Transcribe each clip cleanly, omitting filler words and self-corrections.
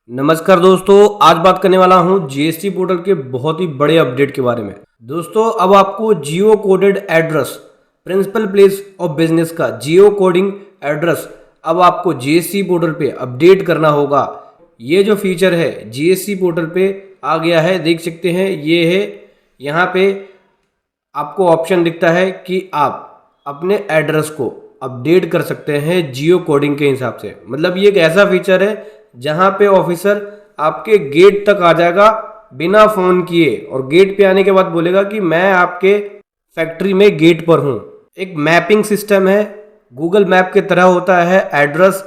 नमस्कार दोस्तों, आज बात करने वाला हूं जीएसटी पोर्टल के बहुत ही बड़े अपडेट के बारे में। दोस्तों, अब आपको geo coded address principal place of business का जियो कोडिंग एड्रेस अब आपको जीएसटी पोर्टल पे अपडेट करना होगा। ये जो फीचर है जीएसटी पोर्टल पे आ गया है, देख सकते हैं। ये है, यहाँ पे आपको ऑप्शन दिखता है कि आप अपने एड्रेस को अपडेट कर सकते हैं जियो कोडिंग के हिसाब से। मतलब ये एक ऐसा फीचर है जहां पे ऑफिसर आपके गेट तक आ जाएगा बिना फोन किए, और गेट पे आने के बाद बोलेगा कि मैं आपके फैक्ट्री में गेट पर हूं। एक मैपिंग सिस्टम है, गूगल मैप के तरह होता है। एड्रेस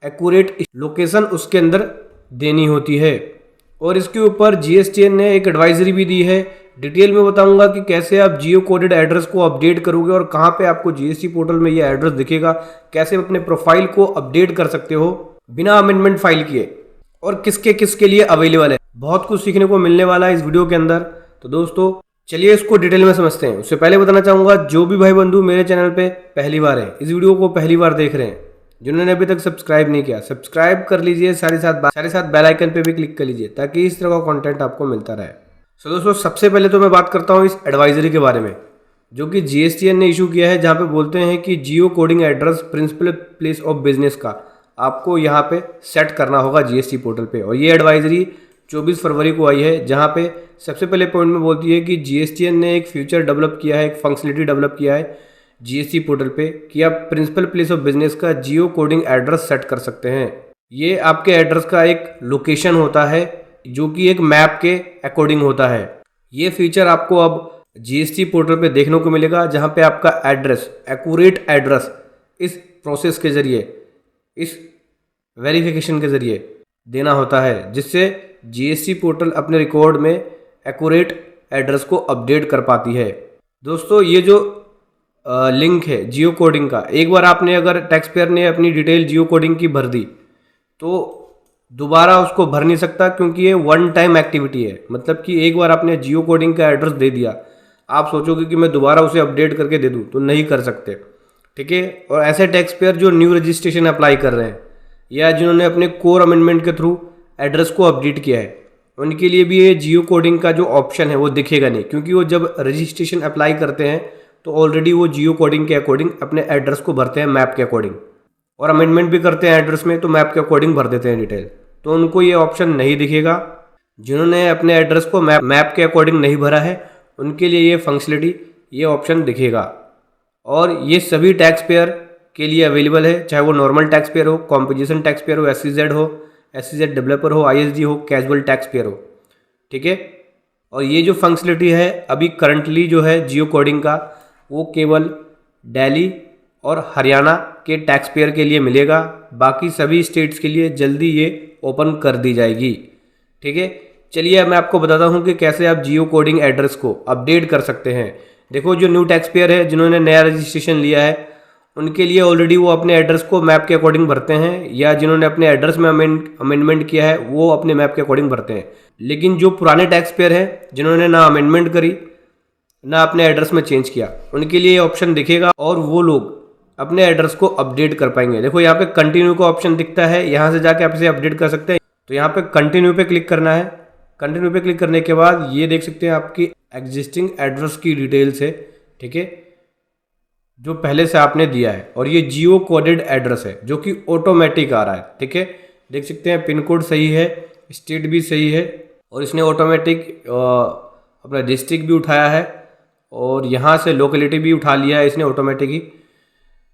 एक्यूरेट लोकेशन उसके अंदर देनी होती है, और इसके ऊपर जीएसटीएन ने एक एडवाइजरी भी दी है। डिटेल में बताऊंगा कि कैसे आप जियो कोडेड एड्रेस को अपडेट करोगे और कहां पे आपको जीएसटी पोर्टल में ये एड्रेस दिखेगा, कैसे अपने प्रोफाइल को अपडेट कर सकते हो बिना अमेंडमेंट फाइल किए, और किसके किसके लिए अवेलेबल है। बहुत कुछ सीखने को मिलने वाला है इस वीडियो के अंदर। तो दोस्तों चलिए इसको डिटेल में समझते हैं। उससे पहले बताना चाहूंगा, जो भी भाई बंधु मेरे चैनल पे पहली बार है, इस वीडियो को पहली बार देख रहे हैं, जिन्होंने अभी तक सब्सक्राइब नहीं किया, सब्सक्राइब कर लीजिए। साथ बेल आइकन पे भी क्लिक कर लीजिए ताकि इस तरह का कंटेंट आपको मिलता रहे। सो दोस्तों, सबसे पहले तो मैं बात करता हूँ इस एडवाइजरी के बारे में जो कि जीएसटीएन ने इशू किया है, जहाँ पे बोलते हैं कि geo coding address principal place of business का आपको यहाँ पे सेट करना होगा जीएसटी पोर्टल पे। और ये एडवाइजरी 24 फरवरी को आई है, जहाँ पे सबसे पहले पॉइंट में बोलती है कि जीएसटीएन ने एक फीचर डेवलप किया है, एक फंक्शनलिटी डेवलप किया है जीएसटी पोर्टल पे कि आप प्रिंसिपल प्लेस ऑफ बिजनेस का जियो कोडिंग एड्रेस सेट कर सकते हैं। ये आपके एड्रेस का एक लोकेशन होता है जो कि एक मैप के अकॉर्डिंग होता है। ये फीचर आपको अब जीएसटी पोर्टल पे देखने को मिलेगा, जहाँ पे आपका एड्रेस एक्यूरेट एड्रेस इस प्रोसेस के जरिए, इस वेरिफिकेशन के जरिए देना होता है, जिससे जीएसटी पोर्टल अपने रिकॉर्ड में एक्यूरेट एड्रेस को अपडेट कर पाती है। दोस्तों, ये जो लिंक है जियो कोडिंग का, एक बार आपने अगर टैक्स पेयर ने अपनी डिटेल जियो कोडिंग की भर दी तो दोबारा उसको भर नहीं सकता, क्योंकि ये वन टाइम एक्टिविटी है। मतलब कि एक बार आपने जियो कोडिंग का एड्रेस दे दिया, आप सोचोगे कि मैं दोबारा उसे अपडेट करके दे दूं, तो नहीं कर सकते, ठीक है। और ऐसे टैक्स पेयर जो न्यू रजिस्ट्रेशन अप्लाई कर रहे हैं या जिन्होंने अपने कोर अमेंडमेंट के थ्रू एड्रेस को अपडेट किया है, उनके लिए भी ये जियो कोडिंग का जो ऑप्शन है वो दिखेगा नहीं, क्योंकि वो जब रजिस्ट्रेशन अप्लाई करते हैं तो ऑलरेडी वो जियो कोडिंग के अकॉर्डिंग अपने एड्रेस को भरते हैं मैप के अकॉर्डिंग, और अमेंडमेंट भी करते हैं एड्रेस में तो मैप के अकॉर्डिंग भर देते हैं डिटेल, तो उनको ये ऑप्शन नहीं दिखेगा। जिन्होंने अपने एड्रेस को मैप के अकॉर्डिंग नहीं भरा है उनके लिए ये फंक्शनलिटी, ये ऑप्शन दिखेगा। और ये सभी टैक्स पेयर के लिए अवेलेबल है, चाहे वो नॉर्मल टैक्स पेयर हो, कॉम्पोजिशन टैक्स पेयर हो, एससीजेड डेवलपर हो, आईएसडी हो, कैजुअल टैक्स पेयर हो, ठीक है। और ये जो फंक्शनलिटी है अभी करंटली जो है जियो कोडिंग का, वो केवल दिल्ली और हरियाणा के टैक्स पेयर के लिए मिलेगा। बाकी सभी स्टेट्स के लिए जल्दी ये ओपन कर दी जाएगी, ठीक है। चलिए अब मैं आपको बताता हूँ कि कैसे आप जियो कोडिंग एड्रेस को अपडेट कर सकते हैं। देखो, जो न्यू टैक्स पेयर है, जिन्होंने नया रजिस्ट्रेशन लिया है, उनके लिए ऑलरेडी वो अपने एड्रेस को मैप के अकॉर्डिंग भरते हैं, या जिन्होंने अपने एड्रेस में अमेंडमेंट किया है वो अपने मैप के अकॉर्डिंग भरते हैं। लेकिन जो पुराने टैक्स पेयर हैं, जिन्होंने ना अमेंडमेंट करी ना अपने एड्रेस में चेंज किया, उनके लिए ये ऑप्शन दिखेगा और वो लोग अपने एड्रेस को अपडेट कर पाएंगे। देखो, यहाँ पे कंटिन्यू का ऑप्शन दिखता है, यहाँ से जाके आप इसे अपडेट कर सकते हैं। तो यहाँ पे कंटिन्यू पे क्लिक करना है। कंटिन्यू पे क्लिक करने के बाद ये देख सकते हैं आपकी एग्जिस्टिंग एड्रेस की डिटेल्स है, ठीक है, जो पहले से आपने दिया है। और ये जियो कोडेड एड्रेस है जो कि ऑटोमेटिक आ रहा है, ठीक है। देख सकते हैं पिन कोड सही है, स्टेट भी सही है, और इसने ऑटोमेटिक अपना डिस्ट्रिक्ट भी उठाया है, और यहाँ से लोकेलिटी भी उठा लिया है इसने ऑटोमेटिक ही।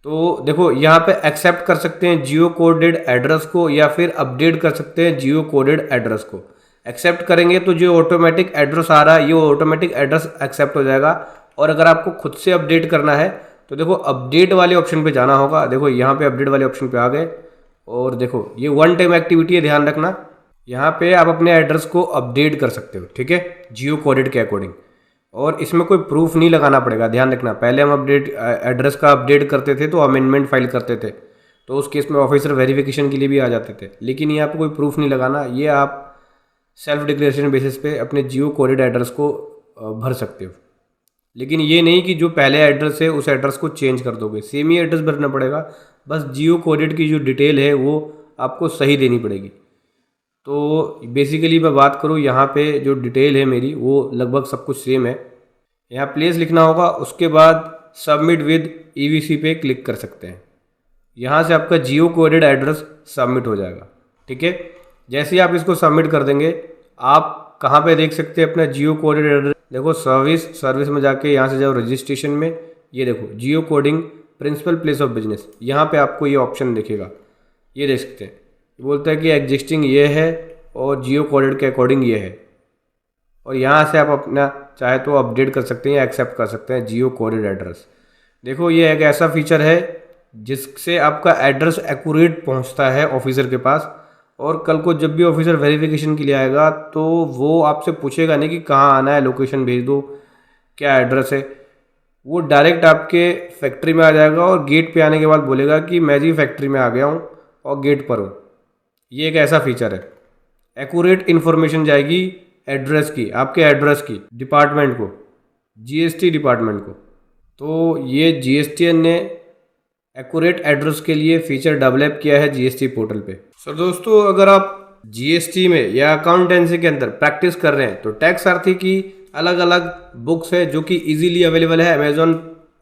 तो देखो, यहाँ पे एक्सेप्ट कर सकते हैं जियो कोडेड एड्रेस को, या फिर अपडेट कर सकते हैं जियो कोडेड एड्रेस को। एक्सेप्ट करेंगे तो जो ऑटोमेटिक एड्रेस आ रहा है ये ऑटोमेटिक एड्रेस एक्सेप्ट हो जाएगा। और अगर आपको खुद से अपडेट करना है तो देखो, अपडेट वाले ऑप्शन पे जाना होगा। देखो, यहाँ पे अपडेट वाले ऑप्शन पे आ गए, और देखो ये वन टाइम एक्टिविटी है, ध्यान रखना। यहाँ पे आप अपने एड्रेस को अपडेट कर सकते हो, ठीक है, जियो कोडेड के अकॉर्डिंग। और इसमें कोई प्रूफ नहीं लगाना पड़ेगा, ध्यान रखना। पहले हम एड्रेस का अपडेट करते थे तो अमेंडमेंट फाइल करते थे, तो उस केस में ऑफिसर वेरिफिकेशन के लिए भी आ जाते थे। लेकिन यहाँ पे कोई प्रूफ नहीं लगाना, ये आप सेल्फ डिक्लेरेशन बेसिस पे अपने जियो कोडेड एड्रेस को भर सकते हो। लेकिन ये नहीं कि जो पहले एड्रेस है उस एड्रेस को चेंज कर दोगे, सेम ही एड्रेस भरना पड़ेगा, बस जियो कोडेड की जो डिटेल है वो आपको सही देनी पड़ेगी। तो बेसिकली मैं बात करूँ यहाँ पे जो डिटेल है मेरी वो लगभग सब कुछ सेम है। यहाँ प्लेस लिखना होगा, उसके बाद सबमिट विद ईवीसी पे क्लिक कर सकते हैं। यहाँ से आपका जियो कोडेड एड्रेस सबमिट हो जाएगा। ठीक है, जैसे ही आप इसको सबमिट कर देंगे, आप कहाँ पे देख सकते हैं अपना जियो कोडेड एड्रेस। देखो सर्विस में जाके यहाँ से जाओ रजिस्ट्रेशन में, ये देखो geo coding principal place of business, यहाँ पे आपको ये ऑप्शन दिखेगा, ये देख सकते हैं। बोलता है कि एग्जिस्टिंग ये है और जियो कोडेड के अकॉर्डिंग ये है, और यहाँ से आप अपना चाहे तो अपडेट कर सकते हैं या एक्सेप्ट कर सकते हैं जियो कोडेड एड्रेस। देखो ये एक ऐसा फीचर है जिससे आपका एड्रेस एक्यूरेट पहुँचता है ऑफिसर के पास, और कल को जब भी ऑफिसर वेरिफिकेशन के लिए आएगा तो वो आपसे पूछेगा नहीं कि कहाँ आना है, लोकेशन भेज दो, क्या एड्रेस है। वो डायरेक्ट आपके फैक्ट्री में आ जाएगा और गेट पे आने के बाद बोलेगा कि मैं जी फैक्ट्री में आ गया हूँ और गेट पर हूँ। ये एक ऐसा फीचर है, एक्यूरेट इन्फॉर्मेशन जाएगी एड्रेस की, आपके एड्रेस की डिपार्टमेंट को, जीएसटी डिपार्टमेंट को। तो ये जीएसटीएन ने एक्यूरेट एड्रेस के लिए फीचर डेवलप किया है जीएसटी पोर्टल पे। सो दोस्तों, अगर आप जीएसटी में या अकाउंटेंसी के अंदर प्रैक्टिस कर रहे हैं तो टैक्स सारथी की अलग अलग बुक्स है जो कि इजीली अवेलेबल है अमेजोन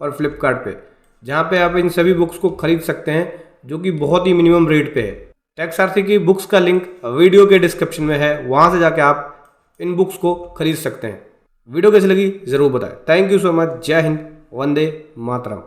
और फ्लिपकार्ट पे, जहाँ पे आप इन सभी बुक्स को खरीद सकते हैं जो कि बहुत ही मिनिमम रेट पे है। टैक्स सारथी की बुक्स का लिंक वीडियो के डिस्क्रिप्शन में है, वहाँ से जाके आप इन बुक्स को खरीद सकते हैं। वीडियो कैसी लगी ज़रूर बताएं। Thank you so much. जय हिंद, वंदे मातरम।